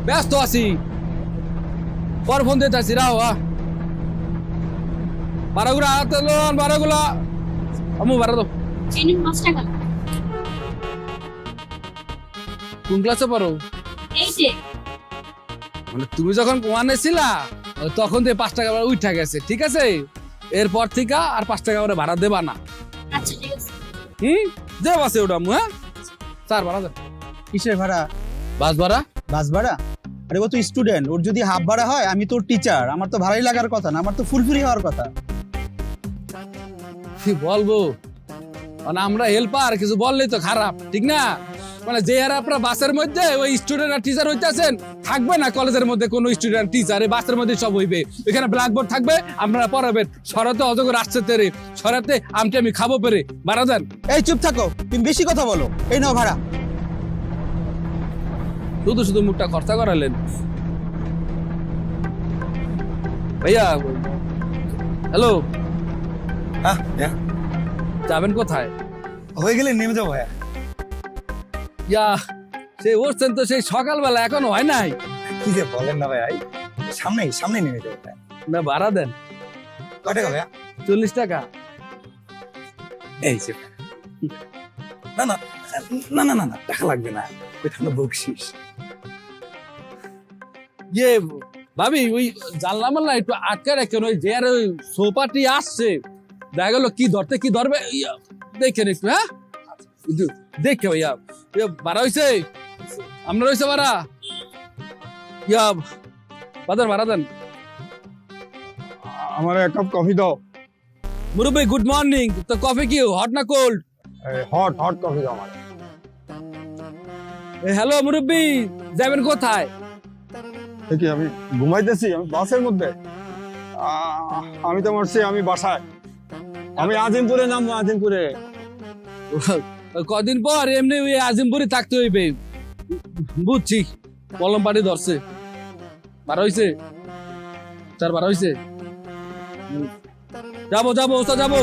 ব্যস্ত আছি, পর ফোন দিতে আছি। রাও বারোগুলা হাতে লোন, বারোগুলা আমু বারো দো। কোন ক্লাসে পড়ো? মানে তুমি যখন ওয়ানে ছিলা তখন দিয়ে 5 টাকা উঠা গেছে, ঠিক আছে? এরপর থেকে আর 5 টাকা করে ভাড়া দেবা না। আচ্ছা ঠিক আছে। দেব আছে ওটা আমু। হ্যাঁ স্যার ভাড়া দেন। কিসের ভাড়া? বাস ভাড়া। বাস ভাড়া? আরে ও তো স্টুডেন্ট, ওর যদি হাফ ভাড়া হয়, আমি তোর টিচার, আমার তো ভাড়াই লাগার কথা না, আমার তো ফুল ফ্রি হওয়ার কথা। কি বলবো, মানে আমরা হেল্পার, কিছু বললেই তো খারাপ, ঠিক না? মানে যে আর আপনারা বাসের মধ্যে ওই স্টুডেন্ট আর টিচার হইতেছেন, থাকবে না কলেজের মধ্যে কোনো স্টুডেন্ট টিচার, এই বাসের মধ্যে সব হইবে। এখানে ব্ল্যাকবোর্ড থাকবে, আপনারা পড়াবেন। সরাতে অজগর আসছে তেরে, সরাতে আমি খাবো পেরে। ভাড়া দেন। এই চুপ থাকো, তুমি বেশি কথা বলো। এই নাও ভাড়া। শুধু শুধু মুখটা খরচা করালেন ভাইয়া। হ্যালো, যাবেন কোথায়? হয়ে গেলে নেমে যাবো ভাইয়া। ইয়া সে উঠছেন তো সেই সকালবেলা, এখনো হয় নাই? কি যে বলেন না ভাইয়া, সামনে সামনে নেমে যাবো ভাইয়া। না ভাড়া দেন। কয় টাকা ভাইয়া? 40 টাকা। এই যে না না না না না না, টাকা লাগবে না, ওইটা আমরা বকশিস। ইয়ে ভাবি, ওই জানলা মাল্লা একটু আটকে রাখেন, ওই যে আর ওই সোপাটি আসছে, দেখা গেল কি ধরতে কি ধরবে, দেখেন একটু। হ্যাঁ দেখে ভাইয়া, ভাড়া হয়েছে? আপনার হয়েছে ভাড়া? ইয়া বাজার ভাড়া দেন। আমার এক কাপ কফি দাও। মুরব্বী গুড মর্নিং। তো কফি কি হট না কোল্ড? হট হট কফি দাও আমার। হ্যালো মুরব্বী, যাবেন কোথায়? কি আমি ঘুমাইতেছি? আমি বাসের মধ্যে। আমি তো মরছি, আমি বাসায়। আমি আজিমপুরে নামবো, আজিমপুরে। কদিন পর এমনি ওই আজিমপুরে থাকতে হইবে, বুঝছি। কলম পাটি ধরছে। ভাড়া হয়েছে? স্যার ভাড়া হয়েছে? যাবো যাবো ওস্তাদ যাবো।